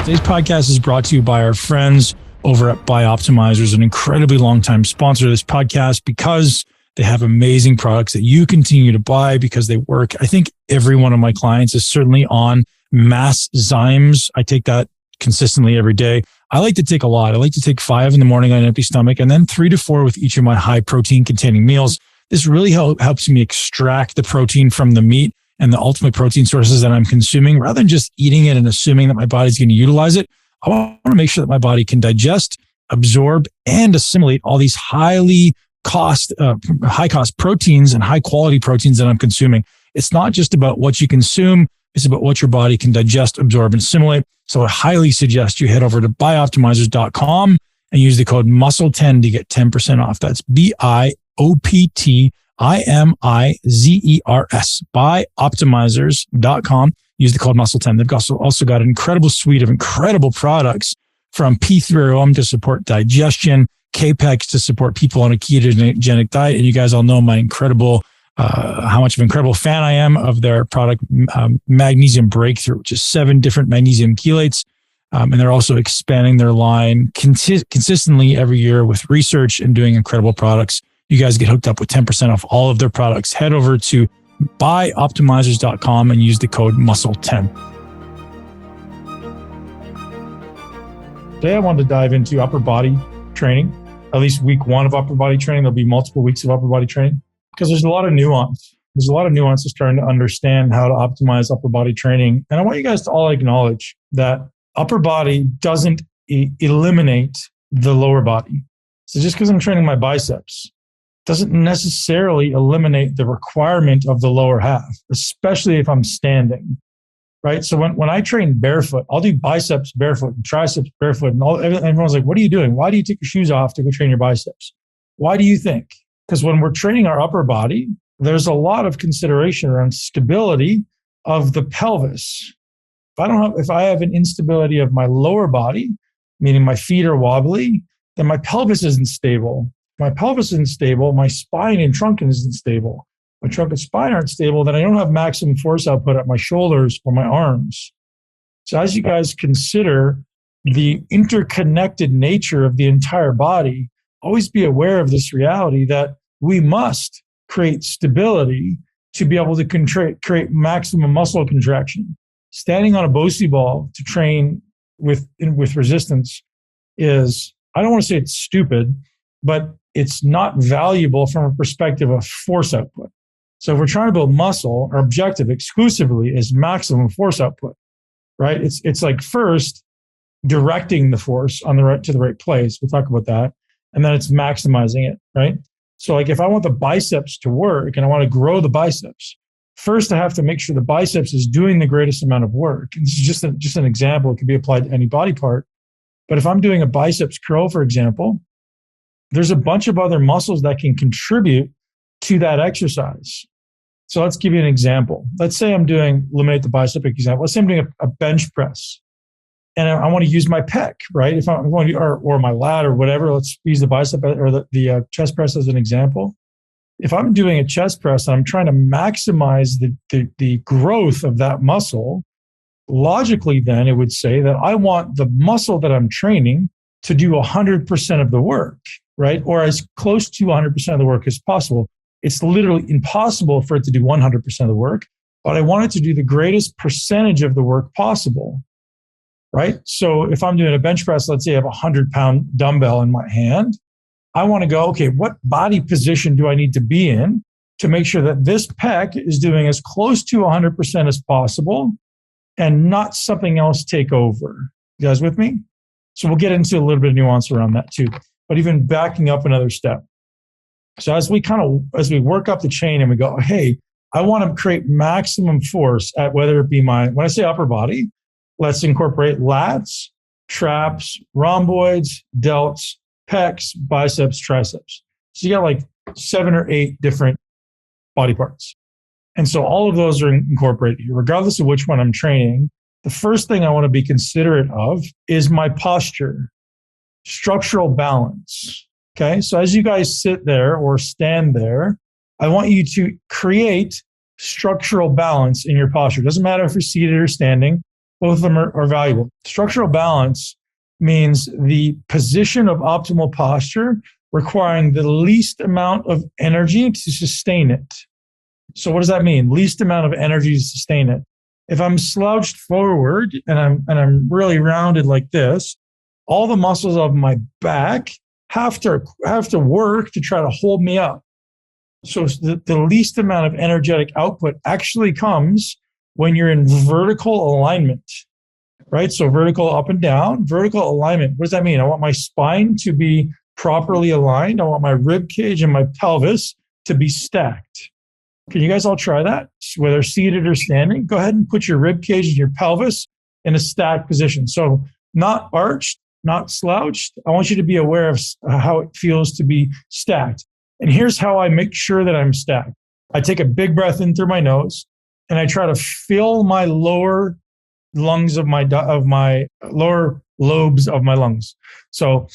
Today's podcast is brought to you by our friends over at Bioptimizers, an incredibly long-time sponsor of this podcast because they have amazing products that you continue to buy because they work. I think every one of my clients is certainly on mass Zymes. I take that consistently every day. I like to take a lot. I like to take 5 in the morning on an empty stomach and then 3 to 4 with each of my high protein containing meals. This really helps me extract the protein from the meat and the ultimate protein sources that I'm consuming rather than just eating it and assuming that my body's going to utilize it. I want to make sure that my body can digest, absorb, and assimilate all these high cost proteins and high quality proteins that I'm consuming. It's not just about what you consume. It's about what your body can digest, absorb, and assimilate. So I highly suggest you head over to bioptimizers.com and use the code MUSCLE10 to get 10% off. That's BIOPTIMIZERS, bioptimizers.com. Use the code MUSCLE10. They've also got an incredible suite of incredible products from P3OM to support digestion, K-PEX to support people on a ketogenic diet. And you guys all know my how much of an incredible fan I am of their product, Magnesium Breakthrough, which is 7 different magnesium chelates. And they're also expanding their line consistently every year with research and doing incredible products. You guys get hooked up with 10% off all of their products. Head over to buyoptimizers.com and use the code MUSCLE10. Today I wanted to dive into upper body training, at least week 1 of upper body training. There'll be multiple weeks of upper body training because there's a lot of nuance. There's a lot of nuance to starting to understand how to optimize upper body training. And I want you guys to all acknowledge that upper body doesn't eliminate the lower body. So just because I'm training my biceps doesn't necessarily eliminate the requirement of the lower half, especially if I'm standing, right? So when I train barefoot, I'll do biceps barefoot and triceps barefoot. And everyone's like, what are you doing? Why do you take your shoes off to go train your biceps? Why do you think? Because when we're training our upper body, there's a lot of consideration around stability of the pelvis. If I have an instability of my lower body, meaning my feet are wobbly, then my pelvis isn't stable. My pelvis isn't stable, my spine and trunk isn't stable. My trunk and spine aren't stable, then I don't have maximum force output at my shoulders or my arms. So as you guys consider the interconnected nature of the entire body, always be aware of this reality that we must create stability to be able to create maximum muscle contraction. Standing on a Bosey ball to train with resistance is, I don't want to say it's stupid, but it's not valuable from a perspective of force output. So if we're trying to build muscle, our objective exclusively is maximum force output, right? It's like first directing the force to the right place. We'll talk about that. And then it's maximizing it, right? So like if I want the biceps to work and I want to grow the biceps, first I have to make sure the biceps is doing the greatest amount of work. And this is just an example. It can be applied to any body part. But if I'm doing a biceps curl, for example, there's a bunch of other muscles that can contribute to that exercise. So let's give you an example. Let's say I'm doing, eliminate the bicep example. Let's say I'm doing a bench press and I want to use my pec, right? If I'm going to, or my lat or whatever, let's use the bicep or the chest press as an example. If I'm doing a chest press and I'm trying to maximize the growth of that muscle, logically then it would say that I want the muscle that I'm training to do 100% of the work, right? Or as close to 100% of the work as possible. It's literally impossible for it to do 100% of the work, but I want it to do the greatest percentage of the work possible, right? So if I'm doing a bench press, let's say I have a 100-pound dumbbell in my hand, I want to go, okay, what body position do I need to be in to make sure that this pec is doing as close to 100% as possible and not something else take over? You guys with me? So we'll get into a little bit of nuance around that too. But even backing up another step. So as we work up the chain and we go, hey, I want to create maximum force at whether it be when I say upper body, let's incorporate lats, traps, rhomboids, delts, pecs, biceps, triceps. So you got like 7 or 8 different body parts. And so all of those are incorporated here, regardless of which one I'm training. The first thing I want to be considerate of is my posture, structural balance. Okay. So as you guys sit there or stand there, I want you to create structural balance in your posture. Doesn't matter if you're seated or standing. Both of them are valuable. Structural balance means the position of optimal posture requiring the least amount of energy to sustain it. So what does that mean? Least amount of energy to sustain it. If I'm slouched forward and I'm really rounded like this, all the muscles of my back have to work to try to hold me up. So the least amount of energetic output actually comes when you're in vertical alignment, right? So vertical up and down, vertical alignment. What does that mean? I want my spine to be properly aligned. I want my rib cage and my pelvis to be stacked. Can you guys all try that? Whether seated or standing, go ahead and put your rib cage and your pelvis in a stacked position. So not arched, not slouched. I want you to be aware of how it feels to be stacked. And here's how I make sure that I'm stacked. I take a big breath in through my nose and I try to fill my lower lungs of my lower lobes of my lungs. So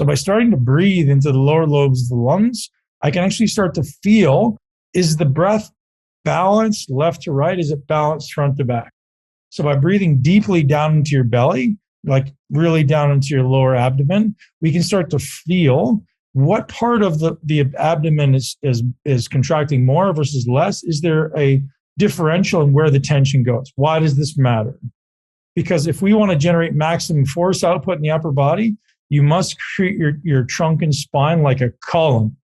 by starting to breathe into the lower lobes of the lungs, I can actually start to feel, is the breath balanced left to right? Is it balanced front to back? So by breathing deeply down into your belly, like really down into your lower abdomen, we can start to feel what part of the abdomen is contracting more versus less. Is there a differential in where the tension goes? Why does this matter? Because if we want to generate maximum force output in the upper body, you must treat your trunk and spine like a column,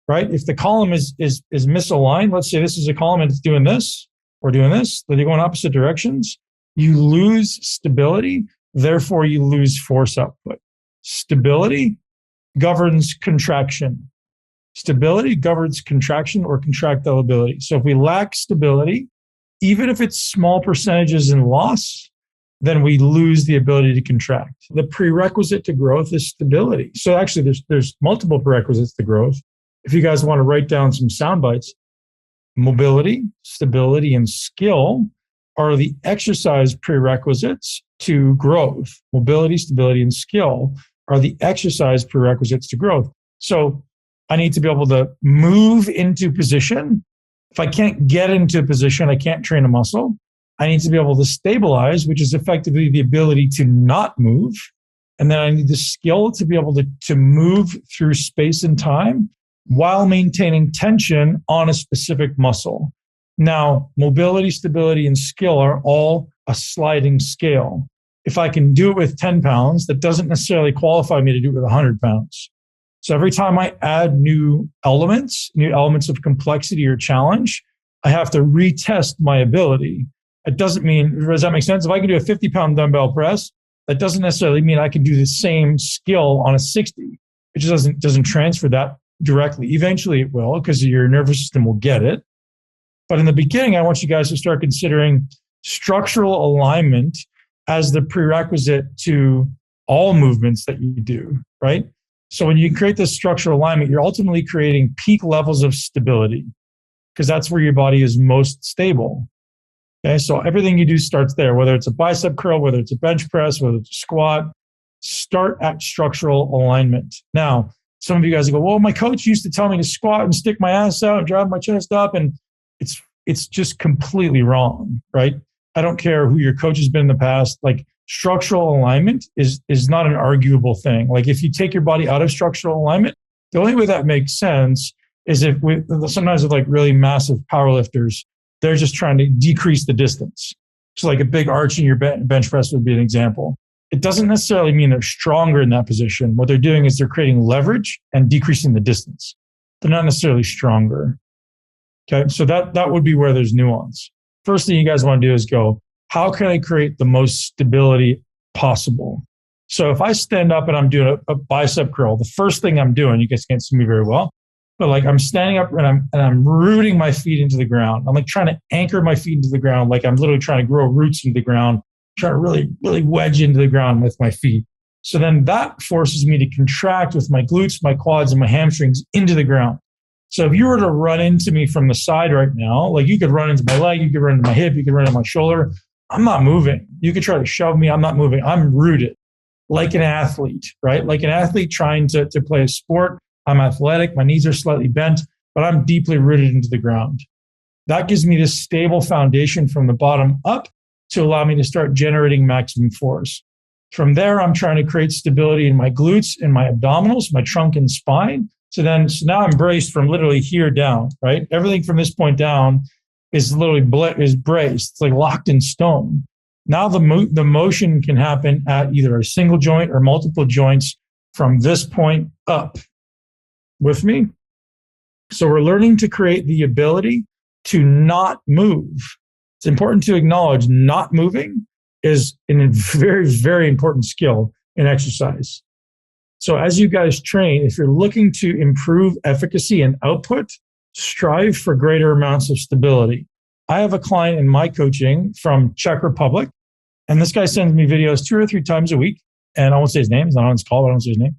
right? If the column is misaligned, let's say this is a column and it's doing this or doing this, they're going opposite directions, you lose stability, therefore you lose force output. Stability governs contraction. Stability governs contraction or contractile ability. So if we lack stability, even if it's small percentages in loss, then we lose the ability to contract. The prerequisite to growth is stability. So actually, there's multiple prerequisites to growth. If you guys want to write down some sound bites, mobility, stability, and skill are the exercise prerequisites to growth. Mobility, stability, and skill are the exercise prerequisites to growth. So I need to be able to move into position. If I can't get into a position, I can't train a muscle. I need to be able to stabilize, which is effectively the ability to not move. And then I need the skill to be able to move through space and time while maintaining tension on a specific muscle. Now, mobility, stability, and skill are all a sliding scale. If I can do it with 10 pounds, that doesn't necessarily qualify me to do it with 100 pounds. So every time I add new elements of complexity or challenge, I have to retest my ability. It doesn't mean, does that make sense? If I can do a 50-pound dumbbell press, that doesn't necessarily mean I can do the same skill on a 60. It just doesn't transfer that directly. Eventually it will, because your nervous system will get it. But in the beginning, I want you guys to start considering structural alignment as the prerequisite to all movements that you do, right? So when you create this structural alignment, you're ultimately creating peak levels of stability, because that's where your body is most stable. Okay, so everything you do starts there, whether it's a bicep curl, whether it's a bench press, whether it's a squat, start at structural alignment. Now, some of you guys go, well, my coach used to tell me to squat and stick my ass out and drive my chest up. And it's just completely wrong, right? I don't care who your coach has been in the past. Like, structural alignment is not an arguable thing. Like, if you take your body out of structural alignment, the only way that makes sense is if sometimes with like really massive powerlifters, they're just trying to decrease the distance. So like a big arch in your bench press would be an example. It doesn't necessarily mean they're stronger in that position. What they're doing is they're creating leverage and decreasing the distance. They're not necessarily stronger. Okay, so that would be where there's nuance. First thing you guys want to do is go, how can I create the most stability possible? So if I stand up and I'm doing a bicep curl, the first thing I'm doing, you guys can't see me very well, but like I'm standing up and I'm rooting my feet into the ground. I'm like trying to anchor my feet into the ground. Like I'm literally trying to grow roots into the ground, trying to really, really wedge into the ground with my feet. So then that forces me to contract with my glutes, my quads, and my hamstrings into the ground. So if you were to run into me from the side right now, like you could run into my leg, you could run into my hip, you could run into my shoulder. I'm not moving. You could try to shove me. I'm not moving. I'm rooted like an athlete, right? Like an athlete trying to play a sport I'm athletic, my knees are slightly bent, but I'm deeply rooted into the ground. That gives me this stable foundation from the bottom up to allow me to start generating maximum force. From there, I'm trying to create stability in my glutes and my abdominals, my trunk and spine. So now I'm braced from literally here down, right? Everything from this point down is literally is braced. It's like locked in stone. Now the motion can happen at either a single joint or multiple joints from this point up. With me? So we're learning to create the ability to not move. It's important to acknowledge not moving is a very, very important skill in exercise. So as you guys train, if you're looking to improve efficacy and output, strive for greater amounts of stability. I have a client in my coaching from Czech Republic, and this guy sends me videos 2 or 3 times a week. And I won't say his name. He's not on this call, but I won't say his name.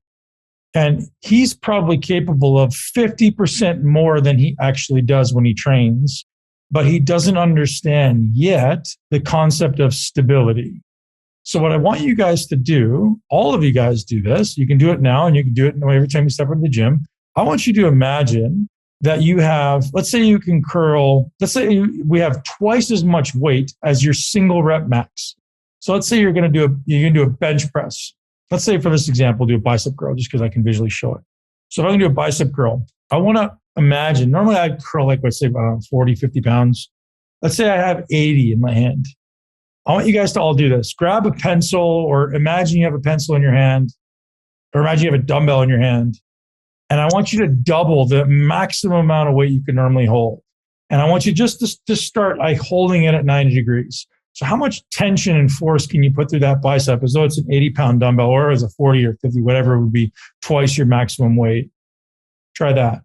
And he's probably capable of 50% more than he actually does when he trains, but he doesn't understand yet the concept of stability. So what I want you guys to do, all of you guys do this, you can do it now and you can do it every time you step into the gym. I want you to imagine that you have, let's say you can curl, we have twice as much weight as your single rep max. So let's say you're going to do a bench press. Let's say for this example, do a bicep curl just because I can visually show it. So if I'm going to do a bicep curl, I want to imagine, normally I'd curl like, let's say, 40, 50 pounds. Let's say I have 80 in my hand. I want you guys to all do this. Grab a pencil, or imagine you have a pencil in your hand, or imagine you have a dumbbell in your hand. And I want you to double the maximum amount of weight you can normally hold. And I want you just to start by holding it at 90 degrees. So how much tension and force can you put through that bicep as though it's an 80-pound dumbbell, or as a 40 or 50, whatever would be twice your maximum weight? Try that.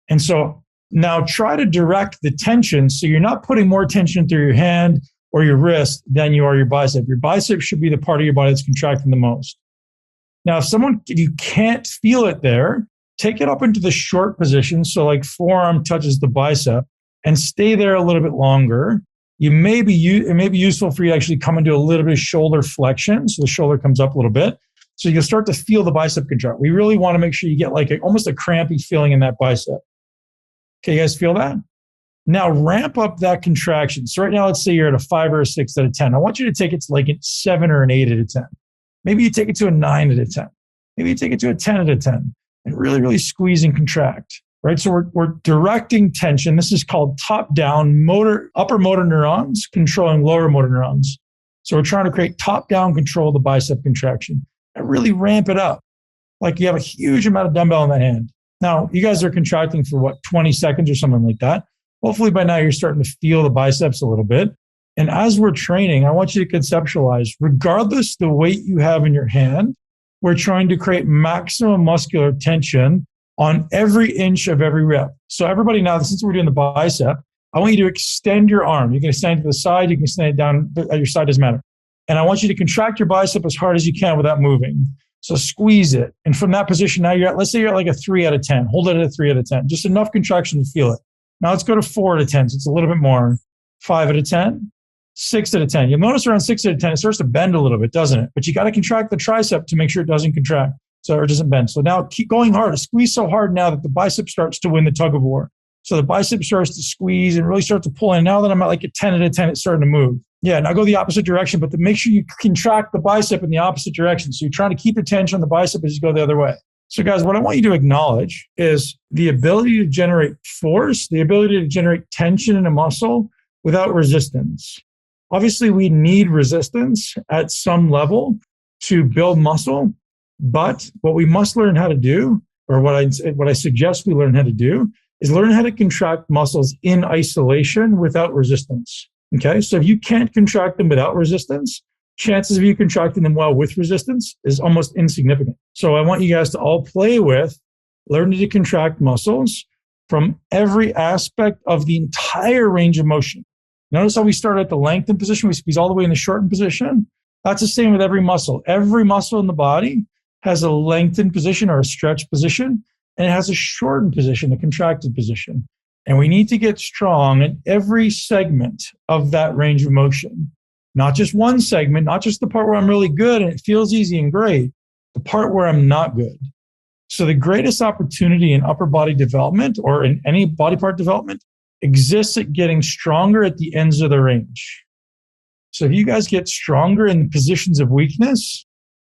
And so now try to direct the tension so you're not putting more tension through your hand or your wrist than you are your bicep. Your bicep should be the part of your body that's contracting the most. Now, if you can't feel it there, take it up into the short position. So like forearm touches the bicep, and stay there a little bit longer. It may be useful for you to actually come into a little bit of shoulder flexion. So the shoulder comes up a little bit. So you'll start to feel the bicep contract. We really want to make sure you get like almost a crampy feeling in that bicep. Okay, you guys feel that? Now ramp up that contraction. So right now, let's say you're at a 5 or a 6 out of 10. I want you to take it to like a 7 or an 8 out of 10. Maybe you take it to a 9 out of 10. Maybe you take it to a 10 out of 10 and really, really squeeze and contract, right? So we're directing tension. This is called top-down upper motor neurons controlling lower motor neurons. So we're trying to create top-down control of the bicep contraction and really ramp it up. Like you have a huge amount of dumbbell in that hand. Now, you guys are contracting for 20 seconds or something like that. Hopefully by now you're starting to feel the biceps a little bit. And as we're training, I want you to conceptualize, regardless the weight you have in your hand, we're trying to create maximum muscular tension on every inch of every rep. So everybody now, since we're doing the bicep, I want you to extend your arm. You can extend it to the side, you can extend it down at your side, doesn't matter. And I want you to contract your bicep as hard as you can without moving. So squeeze it. And from that position, now let's say you're at like a 3 out of 10. Hold it at a 3 out of 10. Just enough contraction to feel it. Now let's go to 4 out of 10. So it's a little bit more. 5 out of 10. 6 out of 10. You'll notice around 6 out of 10, it starts to bend a little bit, doesn't it? But you got to contract the tricep to make sure it doesn't contract. So it doesn't bend. So now keep going hard. Squeeze so hard now that the bicep starts to win the tug of war. So the bicep starts to squeeze and really start to pull in. Now that I'm at like a 10 out of 10, it's starting to move. Yeah, now go the opposite direction, but make sure you contract the bicep in the opposite direction. So you're trying to keep the tension on the bicep as you go the other way. So guys, what I want you to acknowledge is the ability to generate force, the ability to generate tension in a muscle without resistance. Obviously, we need resistance at some level to build muscle, but what we must learn how to do, or what I suggest we learn how to do, is learn how to contract muscles in isolation without resistance. Okay, so if you can't contract them without resistance, chances of you contracting them well with resistance is almost insignificant. So I want you guys to all play with learning to contract muscles from every aspect of the entire range of motion. Notice how we start at the lengthened position, we squeeze all the way in the shortened position. That's the same with every muscle. Every muscle in the body has a lengthened position or a stretched position, and it has a shortened position, a contracted position. And we need to get strong in every segment of that range of motion. Not just one segment, not just the part where I'm really good and it feels easy and great, the part where I'm not good. So the greatest opportunity in upper body development or in any body part development exists at getting stronger at the ends of the range. So if you guys get stronger in the positions of weakness,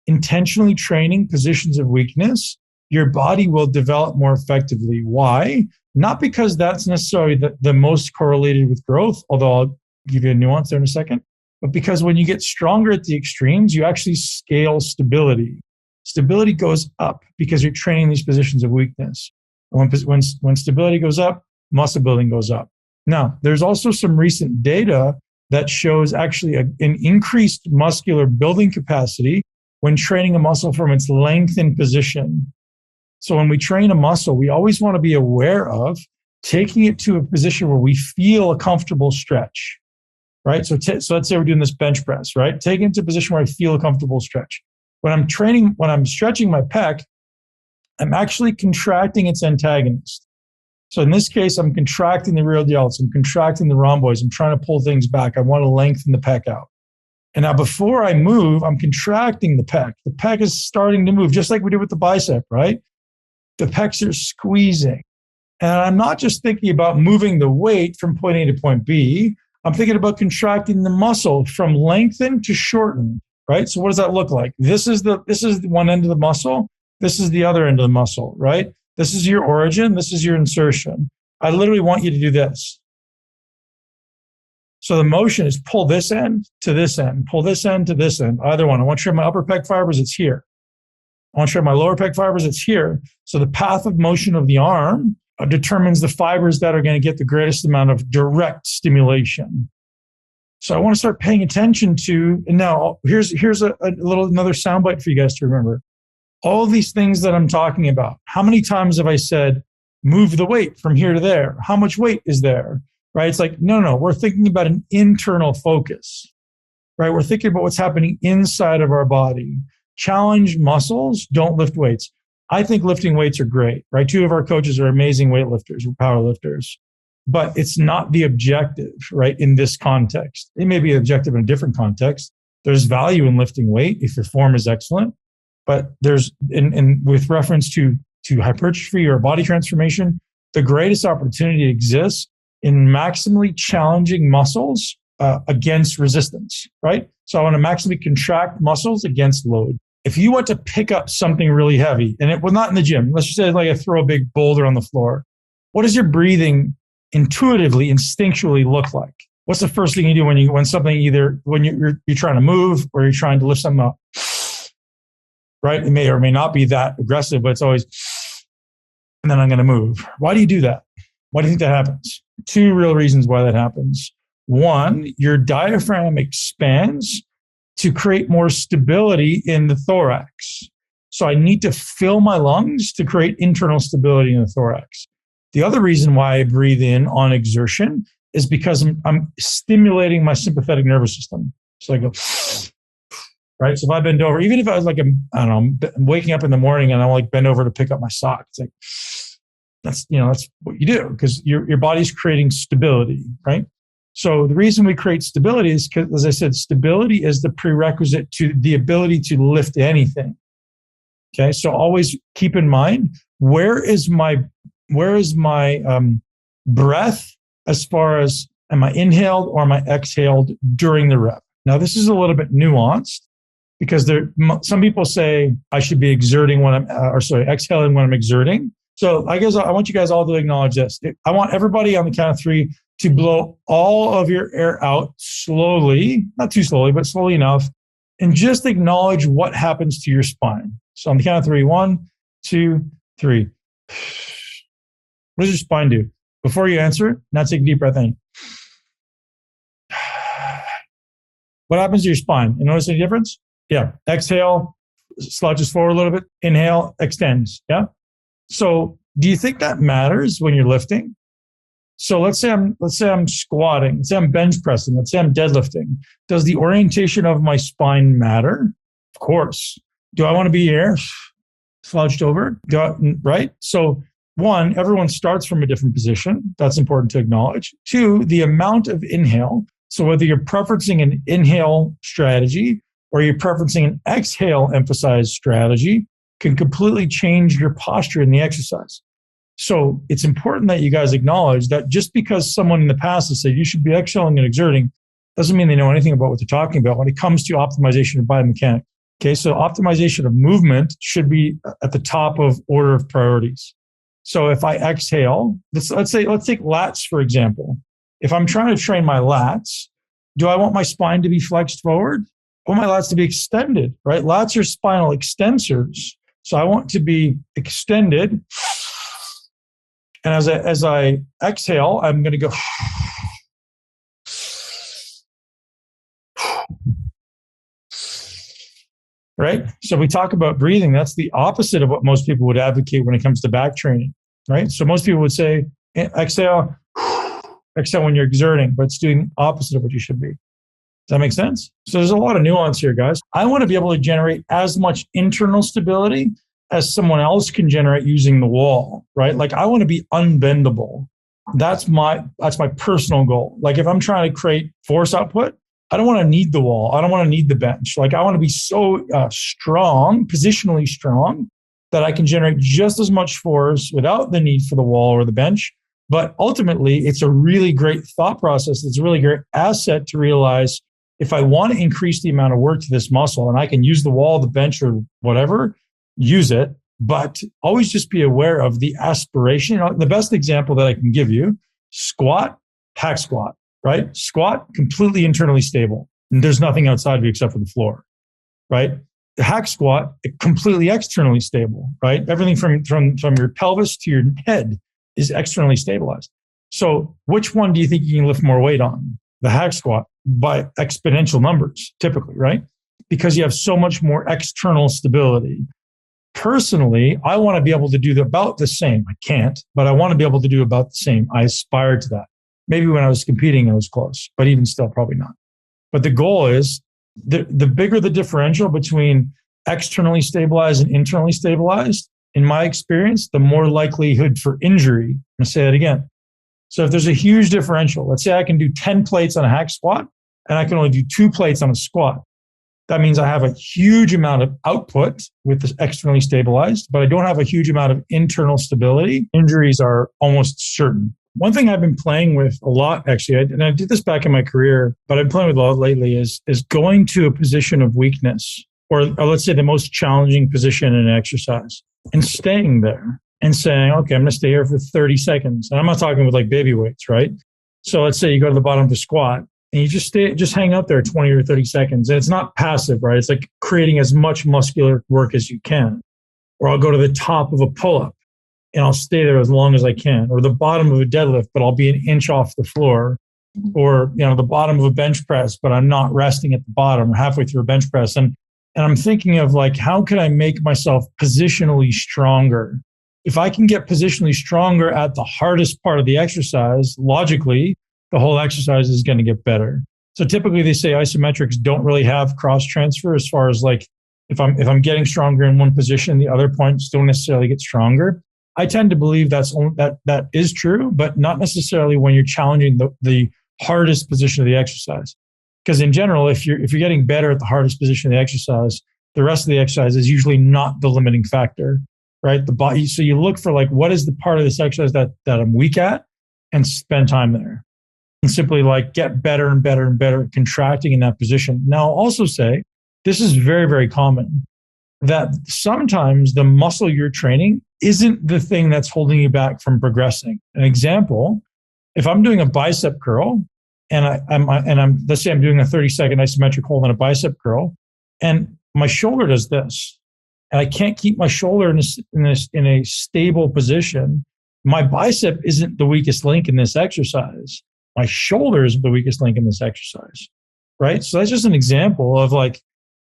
intentionally training positions of weakness, your body will develop more effectively. Why? Not because that's necessarily the most correlated with growth, although I'll give you a nuance there in a second, but because when you get stronger at the extremes, you actually scale stability. Stability goes up because you're training these positions of weakness. And when stability goes up, muscle building goes up. Now, there's also some recent data that shows actually an increased muscular building capacity when training a muscle from its lengthened position. So when we train a muscle, we always want to be aware of taking it to a position where we feel a comfortable stretch, right? So let's say we're doing this bench press, right? Taking it to a position where I feel a comfortable stretch. When I'm stretching my pec, I'm actually contracting its antagonist. So in this case, I'm contracting the real delts, I'm contracting the rhomboids, I'm trying to pull things back. I want to lengthen the pec out. And now before I move, I'm contracting the pec. The pec is starting to move, just like we did with the bicep, right? The pecs are squeezing. And I'm not just thinking about moving the weight from point A to point B. I'm thinking about contracting the muscle from lengthen to shorten, right? So what does that look like? This is the one end of the muscle. This is the other end of the muscle, right? This is your origin. This is your insertion. I literally want you to do this. So the motion is pull this end to this end, pull this end to this end, either one. I want to show my upper pec fibers, it's here. I want to show my lower pec fibers, it's here. So the path of motion of the arm determines the fibers that are going to get the greatest amount of direct stimulation. So I want to start paying attention to, and now here's another soundbite for you guys to remember. All these things that I'm talking about, how many times have I said, move the weight from here to there? How much weight is there? Right? It's like, no, we're thinking about an internal focus, right? We're thinking about what's happening inside of our body. Challenge muscles, don't lift weights. I think lifting weights are great, right? Two of our coaches are amazing weightlifters, power lifters, but it's not the objective, right? In this context, it may be objective in a different context. There's value in lifting weight if your form is excellent, but there's, and with reference to hypertrophy or body transformation, the greatest opportunity exists in maximally challenging muscles against resistance, right? So I want to maximally contract muscles against load. If you want to pick up something really heavy, and it was not in the gym, let's just say like I throw a big boulder on the floor. What does your breathing intuitively, instinctually look like? What's the first thing you do when you're trying to move or you're trying to lift something up? Right? It may or may not be that aggressive, but it's always, and then I'm going to move. Why do you do that? Why do you think that happens? Two real reasons why that happens. One, your diaphragm expands to create more stability in the thorax. So I need to fill my lungs to create internal stability in the thorax. The other reason why I breathe in on exertion is because I'm stimulating my sympathetic nervous system. So I go, right? So if I bend over, even if I was like, I'm waking up in the morning and I like bend over to pick up my sock, it's like, that's what you do because your body's creating stability, right? So the reason we create stability is because, as I said, stability is the prerequisite to the ability to lift anything. Okay, so always keep in mind, where is my breath as far as am I inhaled or am I exhaled during the rep? Now this is a little bit nuanced because some people say I should be exerting when exhaling when I'm exerting. So I guess I want you guys all to acknowledge this. I want everybody on the count of 3 to blow all of your air out slowly, not too slowly, but slowly enough, and just acknowledge what happens to your spine. So on the count of 3, 1, 2, 3. What does your spine do? Before you answer, now take a deep breath in. What happens to your spine? You notice any difference? Yeah. Exhale, slouches forward a little bit. Inhale, extends. Yeah. So do you think that matters when you're lifting? So let's say I'm squatting, let's say I'm bench pressing, let's say I'm deadlifting. Does the orientation of my spine matter? Of course. Do I want to be here slouched over? Right? So 1, everyone starts from a different position. That's important to acknowledge. 2, the amount of inhale. So whether you're preferencing an inhale strategy or you're preferencing an exhale emphasized strategy can completely change your posture in the exercise. So it's important that you guys acknowledge that just because someone in the past has said you should be excelling and exerting doesn't mean they know anything about what they're talking about when it comes to optimization of biomechanics. Okay, so optimization of movement should be at the top of order of priorities. So if I exhale, let's take lats, for example. If I'm trying to train my lats, do I want my spine to be flexed forward? I want my lats to be extended, right? Lats are spinal extensors. So I want to be extended. And as I exhale, I'm going to go. Right? So we talk about breathing. That's the opposite of what most people would advocate when it comes to back training, right? So most people would say, exhale when you're exerting, but it's doing the opposite of what you should be. Does that make sense? So there's a lot of nuance here, guys. I want to be able to generate as much internal stability as someone else can generate using the wall, right? Like I want to be unbendable. That's my personal goal. Like if I'm trying to create force output, I don't want to need the wall. I don't want to need the bench. Like I want to be so strong, positionally strong, that I can generate just as much force without the need for the wall or the bench. But ultimately, it's a really great thought process. It's a really great asset to realize if I want to increase the amount of work to this muscle and I can use the wall, the bench, or whatever, use it. But always just be aware of the aspiration. The best example that I can give you, squat, hack squat. Right? Squat, completely internally stable. And there's nothing outside of you except for the floor, right? The hack squat, completely externally stable, right? Everything from your pelvis to your head is externally stabilized. So which one do you think you can lift more weight on? The hack squat by exponential numbers, typically, right? Because you have so much more external stability. Personally, I want to be able to do about the same. I can't, but I want to be able to do about the same. I aspire to that. Maybe when I was competing, I was close, but even still, probably not. But the goal is the bigger the differential between externally stabilized and internally stabilized, in my experience, the more likelihood for injury. I'm going to say that again. So if there's a huge differential, let's say I can do 10 plates on a hack squat and I can only do 2 plates on a squat. That means I have a huge amount of output with this externally stabilized, but I don't have a huge amount of internal stability. Injuries are almost certain. One thing I've been playing with a lot, actually, and I did this back in my career, but I've been playing with a lot lately, is going to a position of weakness, or let's say the most challenging position in an exercise, and staying there and saying, okay, I'm going to stay here for 30 seconds. And I'm not talking with like baby weights, right? So let's say you go to the bottom of the squat and you just hang out there 20 or 30 seconds. And it's not passive, right? It's like creating as much muscular work as you can. Or I'll go to the top of a pull-up and I'll stay there as long as I can, or the bottom of a deadlift, but I'll be an inch off the floor, or the bottom of a bench press, but I'm not resting at the bottom, or halfway through a bench press. And I'm thinking of like, how can I make myself positionally stronger? If I can get positionally stronger at the hardest part of the exercise, logically, the whole exercise is going to get better. So typically they say isometrics don't really have cross transfer as far as like, if I'm getting stronger in one position, the other points don't necessarily get stronger. I tend to believe that is true, but not necessarily when you're challenging the hardest position of the exercise. Because in general, if you're getting better at the hardest position of the exercise, the rest of the exercise is usually not the limiting factor, right? The body. So you look for like, what is the part of this exercise that I'm weak at, and spend time there, and simply like get better and better and better at contracting in that position. Now, I'll also say this is very, very common, that sometimes the muscle you're training isn't the thing that's holding you back from progressing. An example, if I'm doing a bicep curl and let's say I'm doing a 30-second isometric hold on a bicep curl, and my shoulder does this, and I can't keep my shoulder in a stable position, my bicep isn't the weakest link in this exercise. My shoulder is the weakest link in this exercise, right? So that's just an example of like,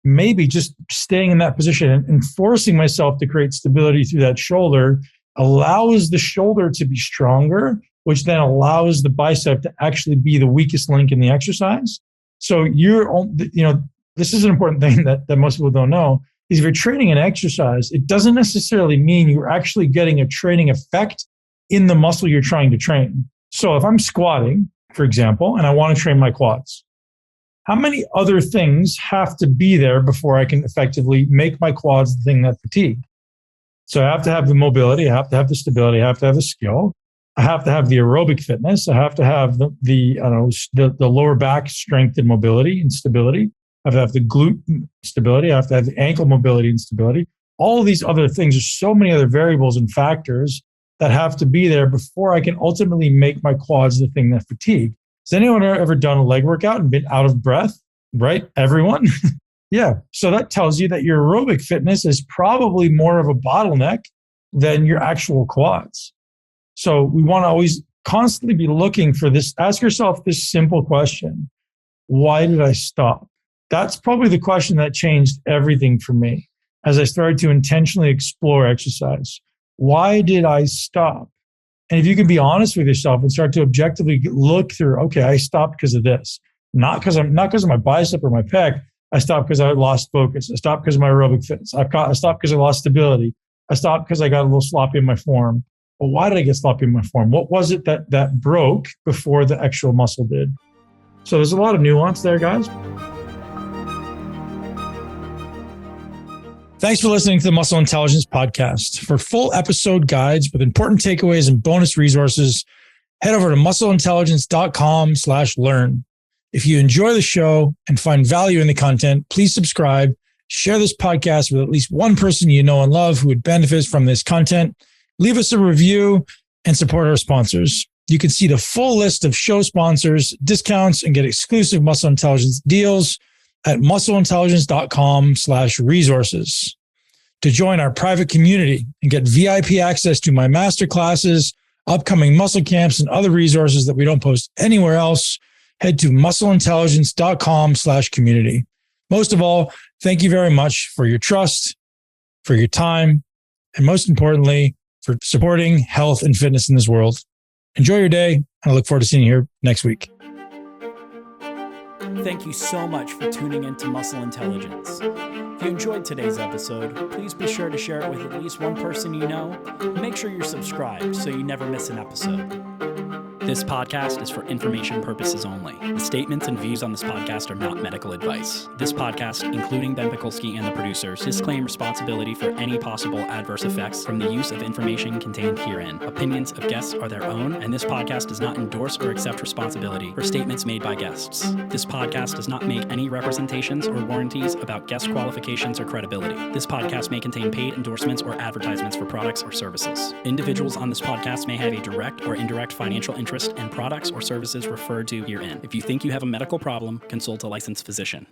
maybe just staying in that position and forcing myself to create stability through that shoulder allows the shoulder to be stronger, which then allows the bicep to actually be the weakest link in the exercise. So this is an important thing that most people don't know, is if you're training an exercise, it doesn't necessarily mean you're actually getting a training effect in the muscle you're trying to train. So if I'm squatting, for example, and I want to train my quads, how many other things have to be there before I can effectively make my quads the thing that fatigue? So I have to have the mobility, I have to have the stability, I have to have the skill, I have to have the aerobic fitness, I have to have the lower back strength and mobility and stability. I have to have the glute stability, I have to have the ankle mobility and stability. All of these other things, there's so many other variables and factors that have to be there before I can ultimately make my quads the thing that fatigue. Has anyone ever done a leg workout and been out of breath? Right? Everyone? Yeah. So that tells you that your aerobic fitness is probably more of a bottleneck than your actual quads. So we want to always constantly be looking for this. Ask yourself this simple question. Why did I stop? That's probably the question that changed everything for me as I started to intentionally explore exercise. Why did I stop? And if you can be honest with yourself and start to objectively look through, okay, I stopped because of this, not because of my bicep or my pec. I stopped because I lost focus. I stopped because of my aerobic fitness. I stopped because I lost stability. I stopped because I got a little sloppy in my form. But why did I get sloppy in my form? What was it that broke before the actual muscle did? So there's a lot of nuance there, guys. Thanks for listening to the Muscle Intelligence Podcast. For full episode guides with important takeaways and bonus resources, head over to muscleintelligence.com/learn. If you enjoy the show and find value in the content, please subscribe, share this podcast with at least one person you know and love who would benefit from this content. Leave us a review and support our sponsors. You can see the full list of show sponsors, discounts, and get exclusive Muscle Intelligence deals at muscleintelligence.com/resources. To join our private community and get VIP access to my master classes, upcoming muscle camps, and other resources that we don't post anywhere else, head to muscleintelligence.com/community. Most of all, thank you very much for your trust, for your time, and most importantly, for supporting health and fitness in this world. Enjoy your day, and I look forward to seeing you here next week. Thank you so much for tuning into Muscle Intelligence. If you enjoyed today's episode, please be sure to share it with at least one person you know. Make sure you're subscribed so you never miss an episode. This podcast is for information purposes only. The statements and views on this podcast are not medical advice. This podcast, including Ben Pakulski and the producers, disclaim responsibility for any possible adverse effects from the use of information contained herein. Opinions of guests are their own, and this podcast does not endorse or accept responsibility for statements made by guests. This podcast does not make any representations or warranties about guest qualifications or credibility. This podcast may contain paid endorsements or advertisements for products or services. Individuals on this podcast may have a direct or indirect financial interest in products or services referred to herein. If you think you have a medical problem, consult a licensed physician.